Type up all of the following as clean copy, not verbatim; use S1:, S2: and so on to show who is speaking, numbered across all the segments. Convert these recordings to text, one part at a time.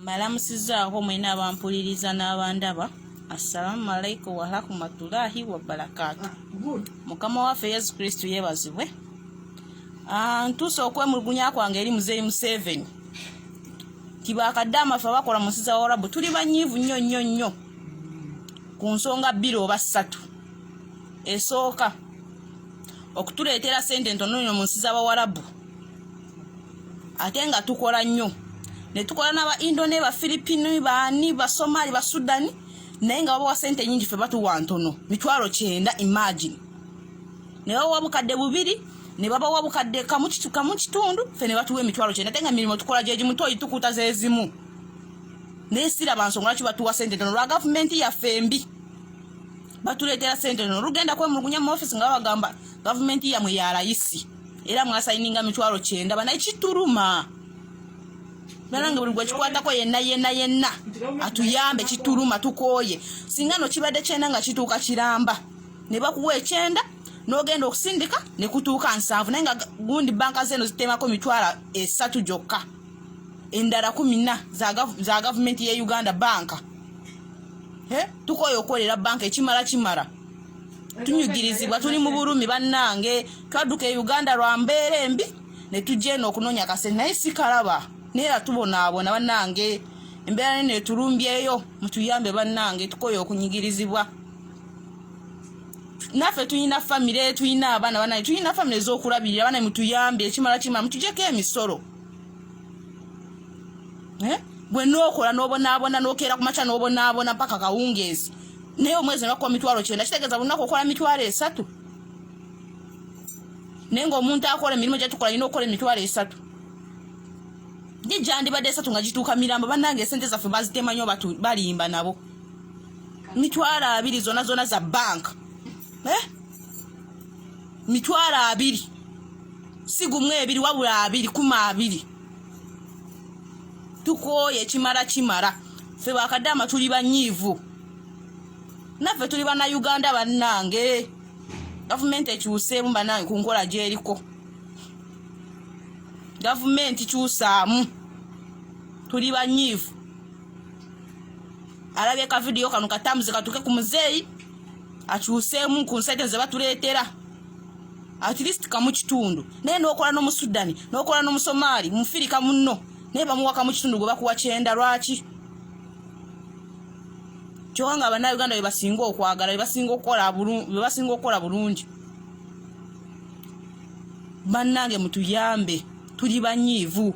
S1: Malamusizaako mwena abampuliriza n'abandaba. Assalamu alaikum wa rahmatullahi wa barakatuh. Mukama waffe Yesu Kristo yeebazibwe. Ntuuse okwemulugunya kwange eri Muzeeyi Museveni. Tibakadde amafe abakola mu nsi za Warabu tuli banyiivu nnyo ku nsonga 2 oba 3. Esooka okutuleetera ssente ntono nnyo mu nsi z'Abawarabu ate nga tukola nnyo. Ne tukola n'aba Indone, ba Filipino, baani, ba Somali, ba Sudani, naye nga babawa ssente nnyingi ffe batuwa ntono. 900 imagine. Ne babawa bukadde 2 ne babawa bukadde kamu kitundu ffe ne batuwa 900 ate nga mirimo tukola gye gimu toyitukuta zezimu. Naye siraba nsonga lwaki batuwa ssente ntono lwa gavumenti yaffe mbi. Batuleetera ssente ntono. Lugenda kwemulugunya mu office nga bagamba gavumenti yamwe ya layisi era mwasayininga 900 banaye kituluma. Nalange buli gwe kikwatako yenna atuyambe kituluma tukooye. Singa no kibadde kyenda nga kituuka kiramba ne bakuwa 9 n'ogenda okusindika ne kutuuka 7 naye nga gundi banka zeno zitemako 3 gyokka. Endala 14 za gavumenti ye Uganda banka. Tukooye okolera banka ekimala. Tunyugirizibwa tuli mu bulumi bannange twadduka e Uganda lwa mbeera embi ne tujja eno okunoonya kasente naye si kalaba. Neera tubonaabona bannange embeera nene etulumbyeyo mutuyambe bannange tukooye okunyigirizibwa. Naffe tuyina famire tuyina abaana bannange tuyina famire ez'okulabirira bana mutuyambe ekimala mutujjeko emisolo. Bwe nookola n'obonaabona n'okeera ku makya n'obonaabona paka kawungeezi naye omwezi ne bakuwa 900 kitegeeza bunaku okola 300 naye ng'omuntu akola emirimu gye tukola alina okukola 300 gijandibadde 3 nga gituuka miramba bannange esente zaffe bazitema nnyo balimba nabo 200 zonna za banka 200 si gumu 2 wabula 2 tukooye ekimala ffe bakadde amatuli banyiivu naffe tuli bana Uganda bannange gavumenti ekyuseemu bannange ku nkola gy'eriko. Gavumenti kyusaamu tuli banyiivu. Alabye ka video kano katambuze katuke ku Muzeeyi akyuseemu ku nsente ze batuleetera at least kamu kitundu naye n'okola n'omu Sudani n'okola n'omu Somali mu Firika munno naye bamuwa kamu kitundu gwe bakuwa 9 lwaki? Kyonga abana Uganda be basinga okwagala be basinga okukola bulungi. Bannange mutuyambe tuli banyiivu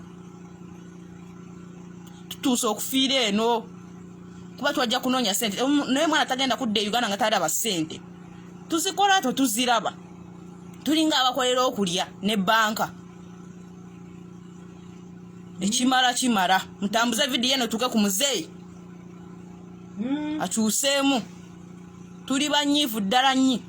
S1: tutuuse okufiira eno kuba twajja kunoonya ssente naye mwana tagenda kudda e Uganda nga talaba ssente. Tuzikola tuziraba tulinga abakolera okulya ne banka ekimala mutambuze vidiyo eno tuke ku Muzeeyi akyuseemu tuli banyiivu ddala nnyi.